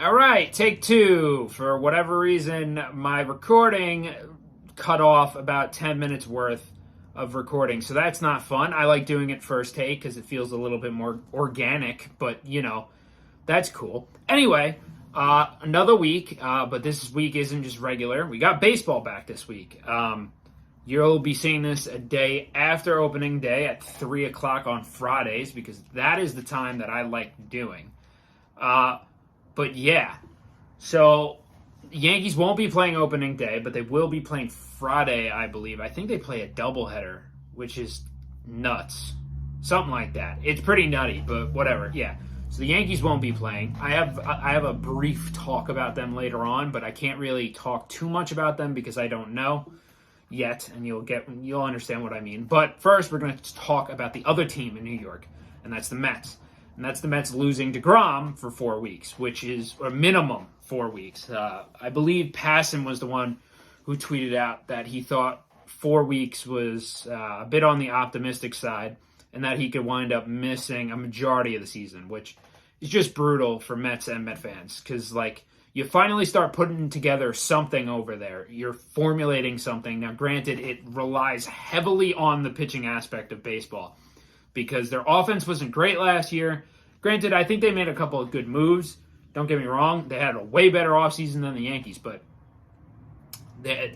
All right, take two. For whatever reason, my recording cut off about 10 minutes worth of recording. So that's not fun. I like doing it first take because it feels a little bit more organic, but that's cool. Anyway, another week, but this week isn't just regular. We got baseball back this week. You'll be seeing this a day after opening day at 3 o'clock on Fridays because that is the time that I like doing. But yeah, so Yankees won't be playing opening day, but they will be playing Friday, I believe. I think they play a doubleheader, which is nuts. Something like that. It's pretty nutty, but whatever. Yeah. So the Yankees won't be playing. I have a brief talk about them later on, but I can't really talk too much about them because I don't know yet, and you'll understand what I mean. But first, we're going to talk about the other team in New York, and that's the Mets. And that's the Mets losing DeGrom for 4 weeks, which is a minimum 4 weeks. I believe Passan was the one who tweeted out that he thought 4 weeks was a bit on the optimistic side and that he could wind up missing a majority of the season, which is just brutal for Mets and Met fans because, you finally start putting together something over there. You're formulating something. Now, granted, it relies heavily on the pitching aspect of baseball, because their offense wasn't great last year. Granted, I think they made a couple of good moves. Don't get me wrong. They had a way better offseason than the Yankees, but a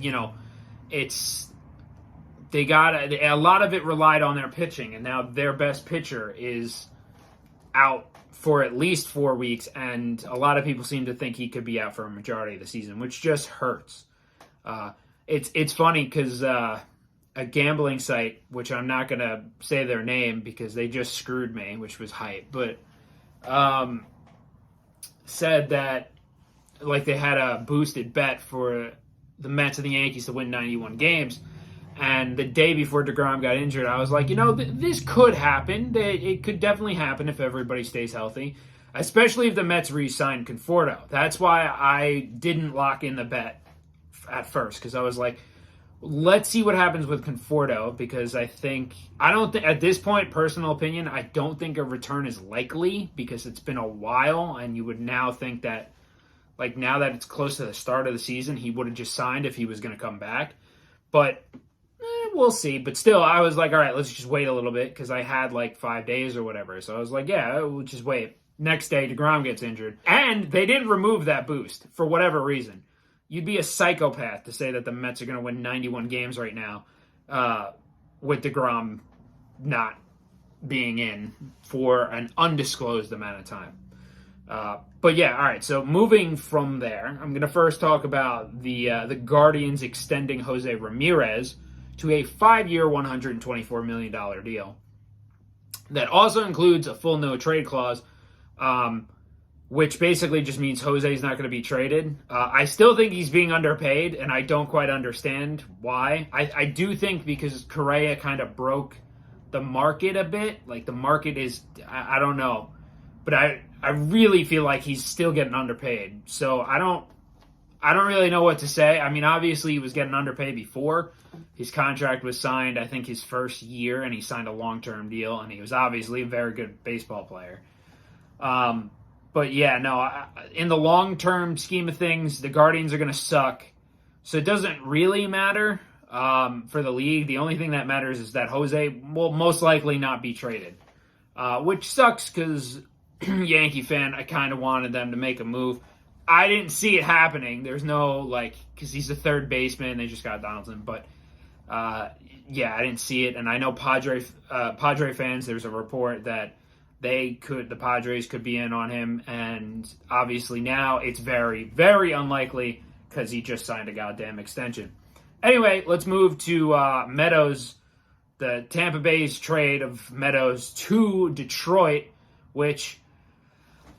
lot of it relied on their pitching, and now their best pitcher is out for at least 4 weeks, and a lot of people seem to think he could be out for a majority of the season, which just hurts. It's funny because a gambling site, which I'm not going to say their name because they just screwed me, which was hype, but said that they had a boosted bet for the Mets and the Yankees to win 91 games. And the day before DeGrom got injured, I was like, this could happen. It could definitely happen if everybody stays healthy, especially if the Mets re-sign Conforto. That's why I didn't lock in the bet at first, because I was like, let's see what happens with Conforto, because at this point, personal opinion, I don't think a return is likely because it's been a while, and you would now think that, now that it's close to the start of the season, he would have just signed if he was going to come back. But we'll see. But still, I was like, all right, let's just wait a little bit because I had 5 days or whatever. So I was like, yeah, we'll just wait. Next day, DeGrom gets injured. And they didn't remove that boost for whatever reason. You'd be a psychopath to say that the Mets are going to win 91 games right now with DeGrom not being in for an undisclosed amount of time. But yeah, all right, so moving from there, I'm going to first talk about the Guardians extending Jose Ramirez to a 5-year, $124 million deal. That also includes a full no-trade clause, which basically just means Jose's not going to be traded. I still think he's being underpaid, and I don't quite understand why. I do think because Correa kind of broke the market a bit. The market is, I don't know. But I really feel like he's still getting underpaid. So I don't really know what to say. I mean, obviously he was getting underpaid before. His contract was signed, I think, his first year, and he signed a long-term deal, and he was obviously a very good baseball player. But yeah, no, in the long-term scheme of things, the Guardians are going to suck. So it doesn't really matter for the league. The only thing that matters is that Jose will most likely not be traded, which sucks because Yankee fan, I kind of wanted them to make a move. I didn't see it happening. There's no, because he's the third baseman. They just got Donaldson. But, yeah, I didn't see it. And I know Padre fans, there's a report that the Padres could be in on him. And obviously now it's very, very unlikely because he just signed a goddamn extension. Anyway, let's move to Meadows, the Tampa Bay's trade of Meadows to Detroit, which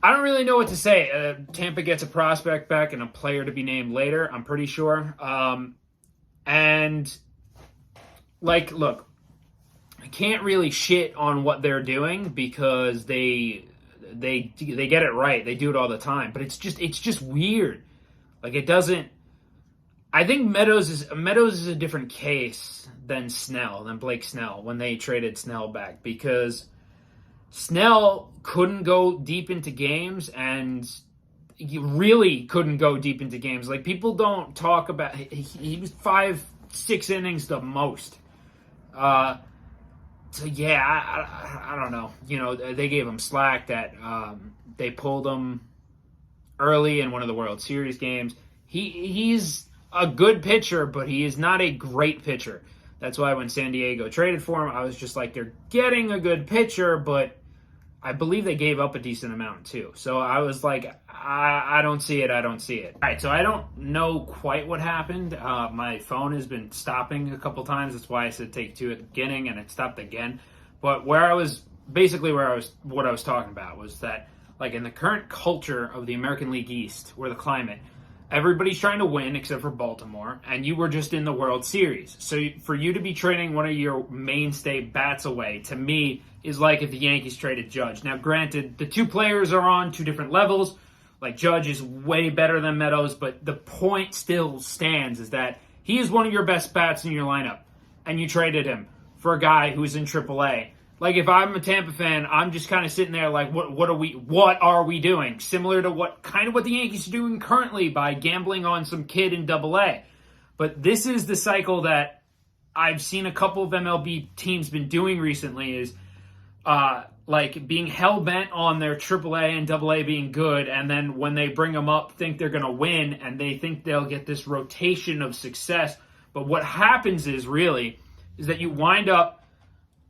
I don't really know what to say. Tampa gets a prospect back and a player to be named later, I'm pretty sure. Look, I can't really shit on what they're doing because they get it right. They do it all the time. But it's just weird. It doesn't. I think Meadows is a different case than Blake Snell when they traded Snell back, because Snell couldn't go deep into games, and he really couldn't go deep into games. Like, people don't talk about, he was 5-6 innings the most. So yeah, I don't know. You know, they gave him slack that they pulled him early in one of the World Series games. He's a good pitcher, but he is not a great pitcher. That's why when San Diego traded for him, I was just like, they're getting a good pitcher, but I believe they gave up a decent amount too. So I was like, I don't see it. I don't see it. All right, so I don't know quite what happened. My phone has been stopping a couple times. That's why I said take two at the beginning, and it stopped again. But what I was talking about was that, like, in the current culture of the American League East, where the climate, everybody's trying to win except for Baltimore, and you were just in the World Series. So for you to be trading one of your mainstay bats away, to me, is like if the Yankees traded Judge. Now, granted, the two players are on two different levels. Like, Judge is way better than Meadows, but the point still stands is that he is one of your best bats in your lineup, and you traded him for a guy who's in AAA. Like, if I'm a Tampa fan, I'm just kind of sitting there like, what are we doing? Similar to what the Yankees are doing currently by gambling on some kid in AA. But this is the cycle that I've seen a couple of MLB teams been doing recently, is like being hell-bent on their AAA and AA being good, and then when they bring them up, think they're going to win, and they think they'll get this rotation of success. But what happens is that you wind up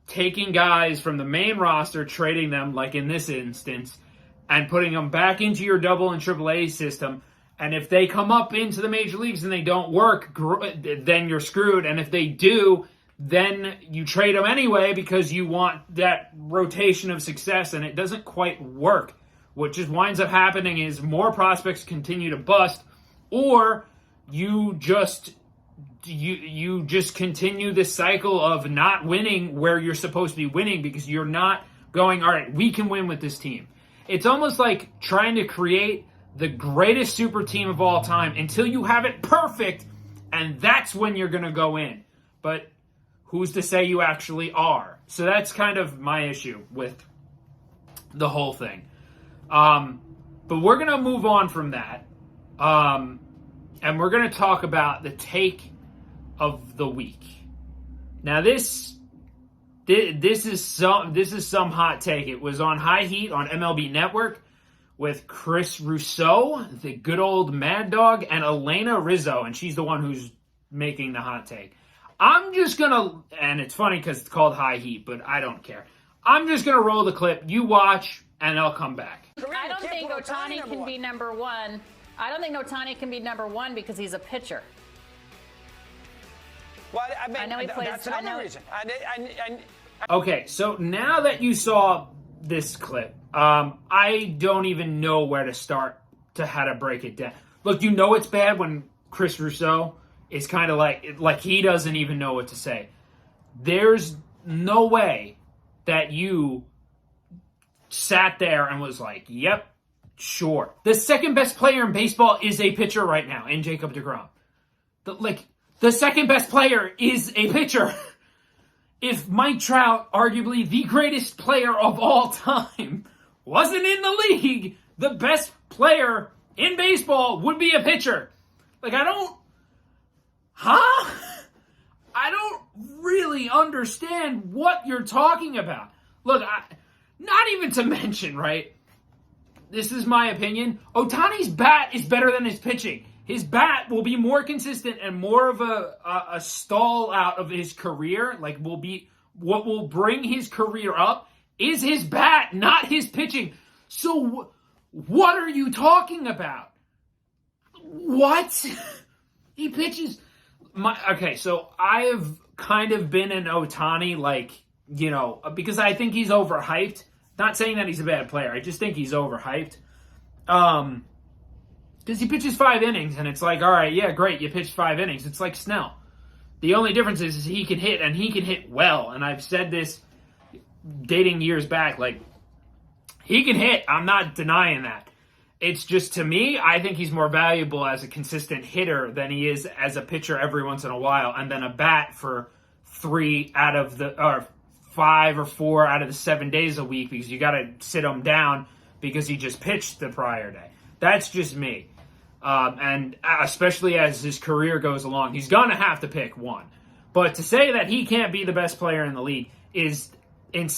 taking guys from the main roster, trading them, like in this instance, and putting them back into your double and AAA system. And if they come up into the major leagues and they don't work, then you're screwed. And if they do, then you trade them anyway because you want that rotation of success, and it doesn't quite work. What just winds up happening is more prospects continue to bust, or you just continue this cycle of not winning where you're supposed to be winning because you're not going, all right, we can win with this team. It's almost like trying to create the greatest super team of all time until you have it perfect, and that's when you're going to go in. But who's to say you actually are? So that's kind of my issue with the whole thing. But we're going to move on from that. And we're going to talk about the take of the week. Now this is some hot take. It was on High Heat on MLB Network with Chris Russo, the good old Mad Dog, and Elena Rizzo, and she's the one who's making the hot take. I'm just gonna, and it's funny because it's called High Heat, but I don't care. I'm just gonna roll the clip. You watch, and I'll come back. I don't think Ohtani can be number one. I don't think Ohtani can be number one because he's a pitcher. Well, I mean, I know he plays. That's another reason. Okay, so now that you saw this clip, I don't even know where to start to how to break it down. Look, you know it's bad when Chris Russo is kind of like he doesn't even know what to say. There's no way that you sat there and was like, yep, sure. The second best player in baseball is a pitcher right now in Jacob deGrom. The second best player is a pitcher. If Mike Trout, arguably the greatest player of all time, wasn't in the league, the best player in baseball would be a pitcher. I don't really understand what you're talking about. Look, not even to mention, right? This is my opinion. Ohtani's bat is better than his pitching. His bat will be more consistent and more of a stall out of his career. What will bring his career up is his bat, not his pitching. So what are you talking about? What? He pitches. Okay, so I have kind of been an Ohtani, because I think he's overhyped. Not saying that he's a bad player. I just think he's overhyped. Because he pitches 5 innings, and it's like, all right, yeah, great, you pitched 5 innings. It's like Snell. The only difference is he can hit, and he can hit well. And I've said this dating years back, he can hit. I'm not denying that. It's just, to me, I think he's more valuable as a consistent hitter than he is as a pitcher every once in a while, and then a bat for 5 or 4 out of the 7 days a week because you got to sit him down because he just pitched the prior day. That's just me. And especially as his career goes along, he's going to have to pick one. But to say that he can't be the best player in the league is how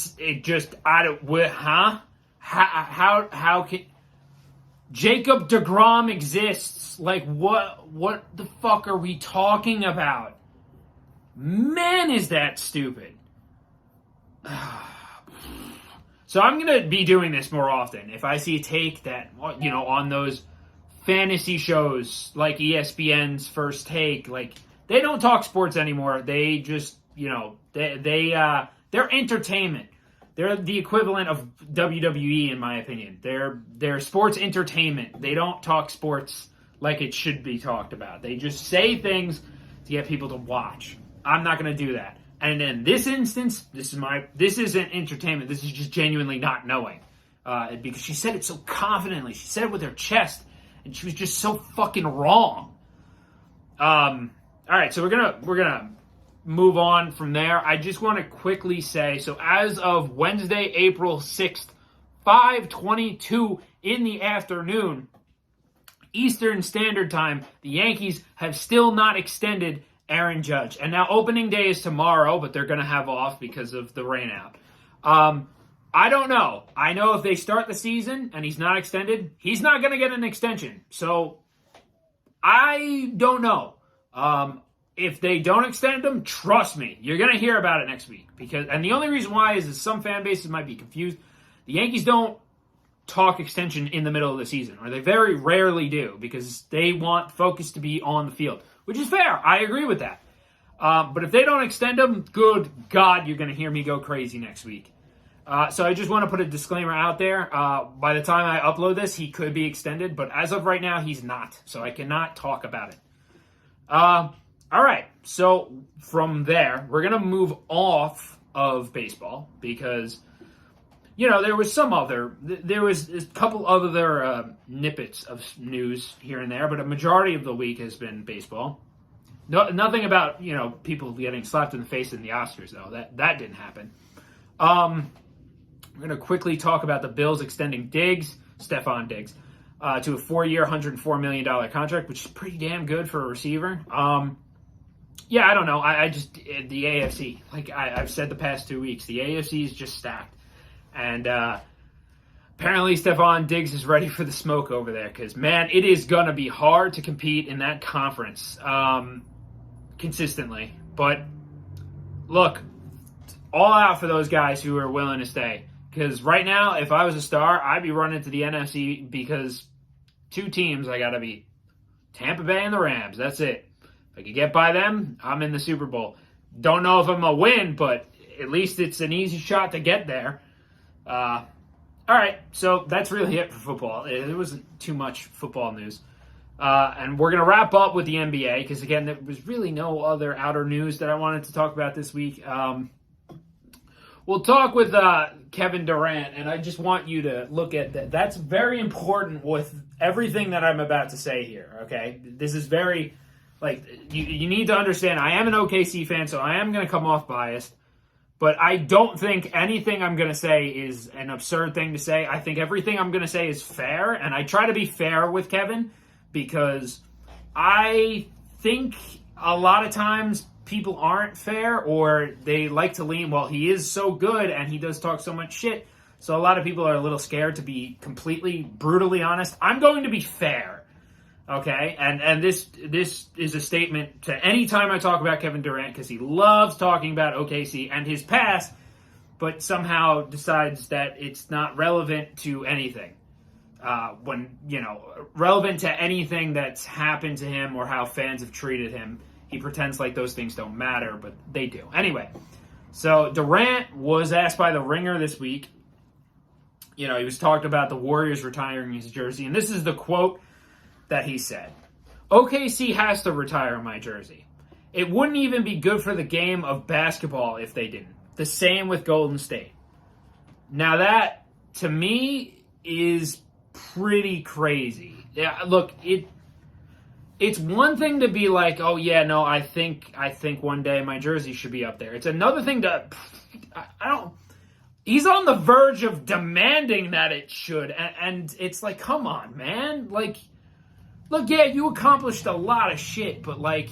can Jacob deGrom exists? Like, what the fuck are we talking about? Man, is that stupid. So I'm going to be doing this more often. If I see a take that, on those fantasy shows like ESPN's First Take, like, they don't talk sports anymore. They just, they're entertainment. They're the equivalent of WWE, in my opinion. They're sports entertainment. They don't talk sports like it should be talked about. They just say things to get people to watch. I'm not going to do that. And in this instance, this isn't entertainment. This is just genuinely not knowing. Because she said it so confidently. She said it with her chest. And she was just so fucking wrong. All right, so we're gonna move on from there. I just want to quickly say, so as of Wednesday, April 6th, 5:22 in the afternoon, Eastern Standard Time, the Yankees have still not extended Aaron Judge. And now opening day is tomorrow, but they're going to have off because of the rain out. I don't know. I know if they start the season and he's not extended, he's not going to get an extension. So I don't know. If they don't extend him, trust me, you're going to hear about it next week. And the only reason why is that some fan bases might be confused. The Yankees don't talk extension in the middle of the season, or they very rarely do, because they want focus to be on the field, which is fair. I agree with that. But if they don't extend him, good God, you're going to hear me go crazy next week. So I just want to put a disclaimer out there. By the time I upload this, he could be extended, but as of right now, he's not. So I cannot talk about it. All right, so from there, we're going to move off of baseball because, there was a couple other snippets of news here and there, but a majority of the week has been baseball. Nothing about, people getting slapped in the face in the Oscars, though. That didn't happen. I'm going to quickly talk about the Bills extending Stephon Diggs, to a 4-year, $104 million contract, which is pretty damn good for a receiver. Yeah, I don't know. I just, the AFC, like I've said the past 2 weeks, the AFC is just stacked. And apparently Stephon Diggs is ready for the smoke over there because, man, it is going to be hard to compete in that conference consistently. But, look, all out for those guys who are willing to stay. Because right now, if I was a star, I'd be running to the NFC because 2 teams I got to beat. Tampa Bay and the Rams. That's it. If I could get by them, I'm in the Super Bowl. Don't know if I'm going to win, but at least it's an easy shot to get there. All right, so that's really it for football. There wasn't too much football news. And we're going to wrap up with the NBA because, again, there was really no other outer news that I wanted to talk about this week. We'll talk with Kevin Durant, and I just want you to look at that. That's very important with everything that I'm about to say here, okay? This is very, you need to understand, I am an OKC fan, so I am going to come off biased, but I don't think anything I'm going to say is an absurd thing to say. I think everything I'm going to say is fair, and I try to be fair with Kevin because I think a lot of times people aren't fair, or they like to lean, well, he is so good and he does talk so much shit, so a lot of people are a little scared to be completely, brutally honest. I'm going to be fair, okay? And this is a statement to any time I talk about Kevin Durant, because he loves talking about OKC and his past, but somehow decides that it's not relevant to anything. Relevant to anything that's happened to him or how fans have treated him. He pretends like those things don't matter, but they do. Anyway, so Durant was asked by The Ringer this week. He was talking about the Warriors retiring his jersey, and this is the quote that he said. OKC has to retire my jersey. It wouldn't even be good for the game of basketball if they didn't. The same with Golden State. Now that, to me, is pretty crazy. Yeah, look, it's one thing to be like, oh yeah, no, I think one day my jersey should be up there. It's another thing to, he's on the verge of demanding that it should. And it's like, come on, man. Like, look, yeah, you accomplished a lot of shit, but like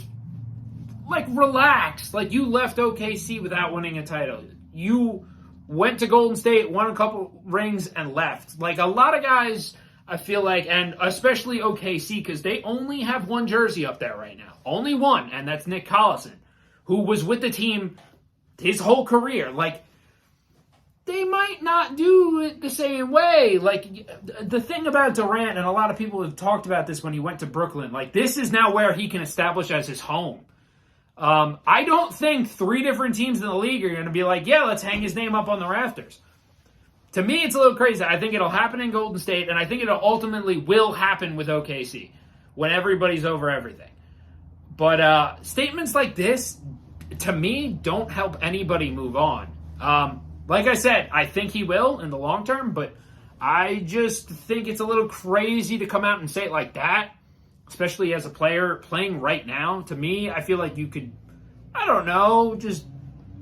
relax. Like, you left OKC without winning a title. You went to Golden State, won a couple rings, and left. Like, a lot of guys, I feel like, and especially OKC, because they only have one jersey up there right now. Only one, and that's Nick Collison, who was with the team his whole career. Like, they might not do it the same way. Like, the thing about Durant, and a lot of people have talked about this when he went to Brooklyn, like, this is now where he can establish as his home. I don't think 3 different teams in the league are going to be like, yeah, let's hang his name up on the rafters. To me, it's a little crazy. I think it'll happen in Golden State, and I think it ultimately will happen with OKC when everybody's over everything. But statements like this, to me, don't help anybody move on. Like I said, I think he will in the long term, but I just think it's a little crazy to come out and say it like that, especially as a player playing right now. To me, I feel like you could, I don't know, just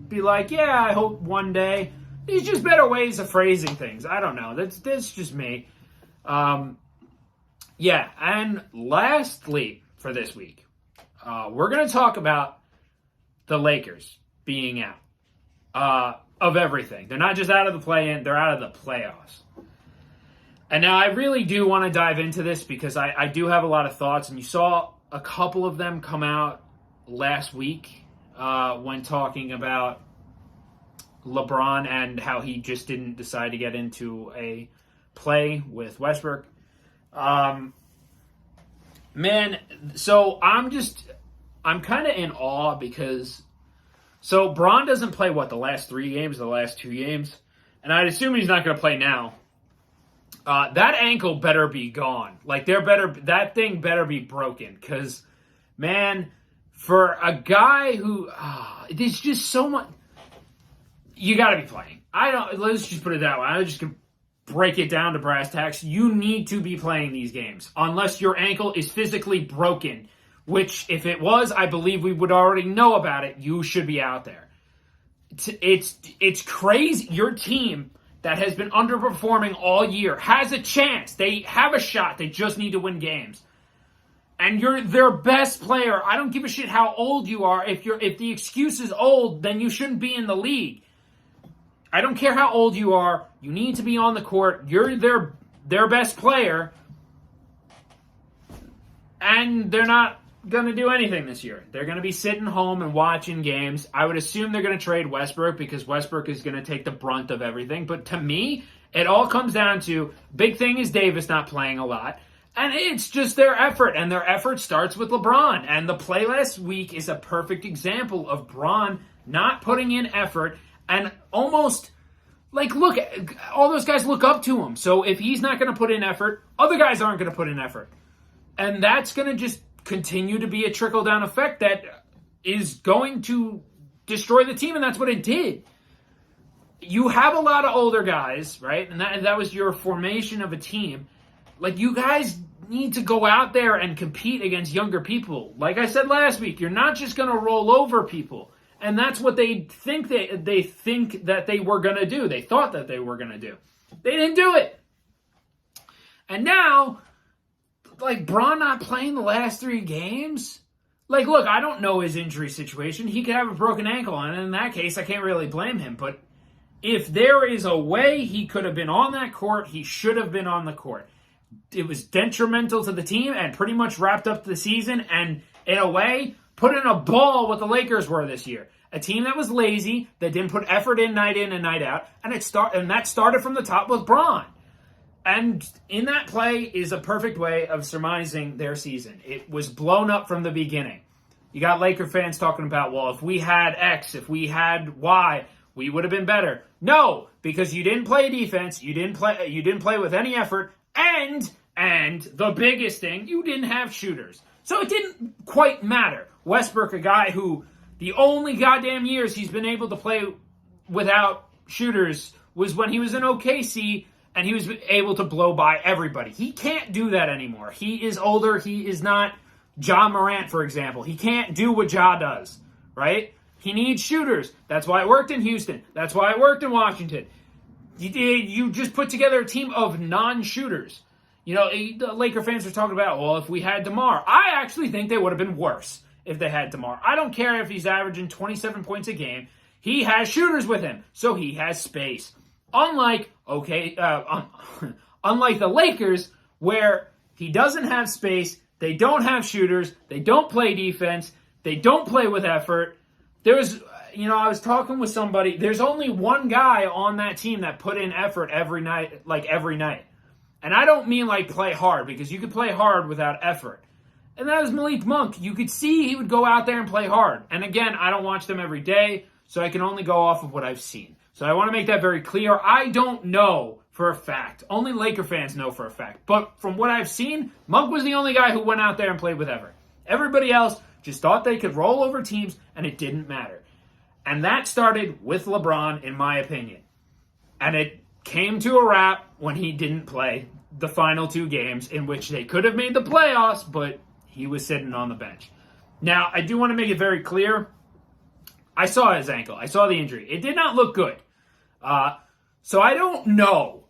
be like, yeah, I hope one day. There's just better ways of phrasing things. I don't know. That's just me. Yeah, and lastly for this week, we're going to talk about the Lakers being out of everything. They're not just out of the play-in, they're out of the playoffs. And now I really do want to dive into this because I do have a lot of thoughts, and you saw a couple of them come out last week when talking about LeBron and how he just didn't decide to get into a play with Westbrook. Man, so I'm kind of in awe because, so Bron doesn't play, the last 3 games, the last 2 games? And I'd assume he's not going to play now. That ankle better be gone. Like, that thing better be broken. Because, man, for a guy who, there's just so much, you got to be playing. Let's just put it that way. I'm just going to break it down to brass tacks. You need to be playing these games. Unless your ankle is physically broken. Which, if it was, I believe we would already know about it. You should be out there. It's crazy. Your team that has been underperforming all year has a chance. They have a shot. They just need to win games. And you're their best player. I don't give a shit how old you are. If the excuse is old, then you shouldn't be in the league. I don't care how old you are. You need to be on the court. You're their best player. And they're not going to do anything this year. They're going to be sitting home and watching games. I would assume they're going to trade Westbrook because Westbrook is going to take the brunt of everything. But to me, it all comes down to, big thing is Davis not playing a lot. And it's just their effort. And their effort starts with LeBron. And the play last week is a perfect example of Bron not putting in effort and almost, like, look, all those guys look up to him. So if he's not going to put in effort, other guys aren't going to put in effort. And that's going to just continue to be a trickle-down effect that is going to destroy the team, and that's what it did. You have a lot of older guys, right? And that was your formation of a team. Like, you guys need to go out there and compete against younger people. Like I said last week, you're not just going to roll over people. And that's what they think they think that they were going to do. They thought that they were going to do. They didn't do it. And now, like, Bron not playing the last 3 games? Like, look, I don't know his injury situation. He could have a broken ankle, and in that case, I can't really blame him. But if there is a way he could have been on that court, he should have been on the court. It was detrimental to the team and pretty much wrapped up the season and, in a way, put in a ball what the Lakers were this year. A team that was lazy, that didn't put effort in and night out, and that started from the top with Bron. And in that play is a perfect way of surmising their season. It was blown up from the beginning. You got Laker fans talking about, well, if we had X, if we had Y, we would have been better. No, because you didn't play defense, you didn't play with any effort, and the biggest thing, you didn't have shooters. So it didn't quite matter. Westbrook, a guy who the only goddamn years he's been able to play without shooters was when he was in OKC, and he was able to blow by everybody. He can't do that anymore. He is older. He is not Ja Morant, for example. He can't do what Ja does, right? He needs shooters. That's why it worked in Houston. That's why it worked in Washington. You just put together a team of non-shooters. You know, the Laker fans are talking about, well, if we had DeMar. I actually think they would have been worse if they had DeMar. I don't care if he's averaging 27 points a game. He has shooters with him, so he has space. Unlike the Lakers, where he doesn't have space, they don't have shooters, they don't play defense, they don't play with effort. I was talking with somebody. There's only one guy on that team that put in effort every night. And I don't mean like play hard, because you could play hard without effort. And that was Malik Monk. You could see he would go out there and play hard. And again, I don't watch them every day, so I can only go off of what I've seen. So I want to make that very clear. I don't know for a fact. Only Laker fans know for a fact. But from what I've seen, Monk was the only guy who went out there and played with effort. Everybody else just thought they could roll over teams, and it didn't matter. And that started with LeBron, in my opinion. And it came to a wrap when he didn't play the final 2 games, in which they could have made the playoffs, but he was sitting on the bench. Now, I do want to make it very clear. I saw his ankle. I saw the injury. It did not look good. So I don't know.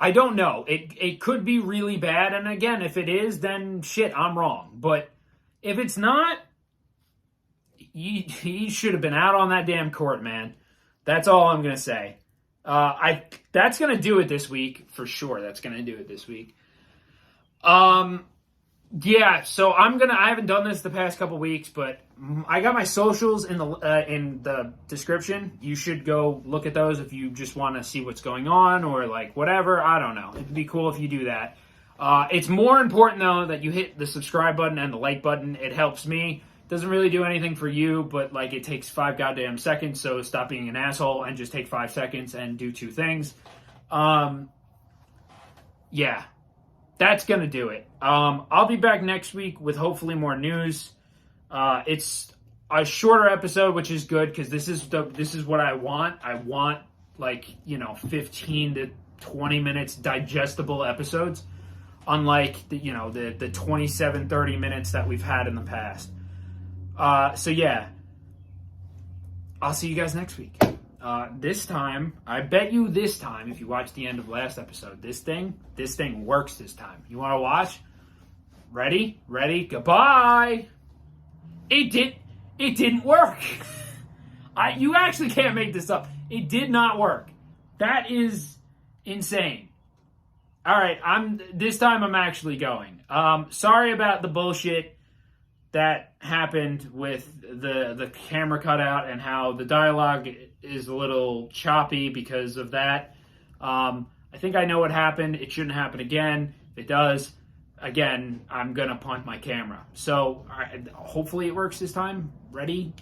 It could be really bad. And again, if it is, then shit, I'm wrong. But if it's not, he should have been out on that damn court, man. That's all I'm going to say. That's going to do it this week, for sure. That's going to do it this week. Yeah, so I haven't done this the past couple weeks, but I got my socials in the description. You should go look at those if you just want to see what's going on or like whatever. I don't know. It'd be cool if you do that. It's more important though that you hit the subscribe button and the like button. It helps me. Doesn't really do anything for you, but like it takes 5 goddamn seconds, so stop being an asshole and just take 5 seconds and do 2 things. Yeah, that's gonna do it. I'll be back next week with hopefully more news. It's a shorter episode, which is good because this is what I want. I want 15 to 20 minutes digestible episodes, unlike the 27, 30 minutes that we've had in the past. So yeah, I'll see you guys next week. This time, I bet you this time, if you watch the end of last episode, this thing works this time. You want to watch? Ready? Goodbye. It didn't work. You actually can't make this up. It did not work. That is insane. All right, this time I'm actually going. Sorry about the bullshit that happened with the camera cutout and how the dialogue is a little choppy because of that. I think I know what happened. It shouldn't happen again. If it does, again, I'm going to punt my camera. So hopefully it works this time. Ready?